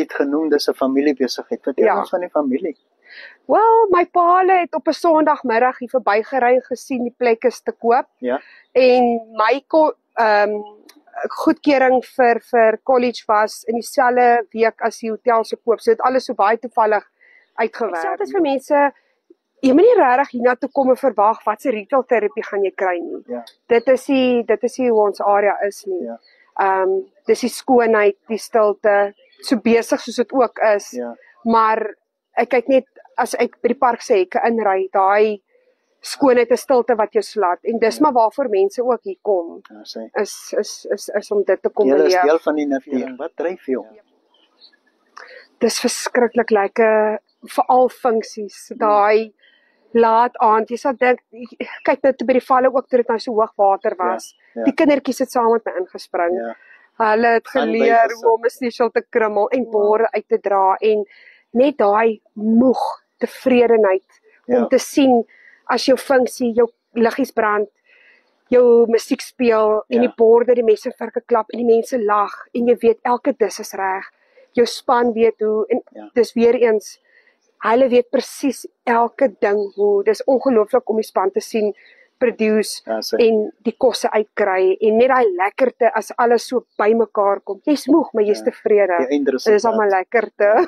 het genoem, dis 'n familiebesigheid. Vertel ons van die familie. Wel, my pa het op 'n Sondagmiddag hier verbygery gesien die plek is te koop. Ja. En my goedkeuring vir college was in dieselfde week as die hotel se koop. So dit alles so baie toevallig uitgewerk. Ek sê altyd vir mense, jy moet nie regtig hiernatoe kom en verwag wat se retail terapie gaan jy kry nie. Ja. Dit is nie hoe ons area is nie. Ja. Dis die skoonheid, die stilte, so besig soos dit ook is. Ja. Maar ek kyk net as ek by die park se hekke inry, daai skoonheid en stilte wat jou slaat. En dis maar waarvoor mense ook hier kom. Ja, Is om dit te kom Jy is beleef. deel van die navering. Wat dryf jou? Dis verskriklik lekker, veral funksies. Daai laat aand, jy sal dink, kyk net by die valle ook toe dit nou so hoog water was. Ja. Die kindertjies het saam met my ingespring. Ja. Hulle het geleer hoe om 'n sneeuwsel te krummel en borde uit te dra en net daai moeg tevredenheid om te sien as jou funksie, jou liggies brand, jou musiek speel en die borde, die messe virke klap en die mense lag en jy weet elke dis is reg. Jou span weet hoe en dis weer eens hulle weet presies elke ding hoe. Dis ongelooflik om die span te sien produce en die kosse uitkry en net daai lekkerte as alles so bymekaar kom. Jy's moeg, maar jy's tevrede. Die Dis almal lekkerte.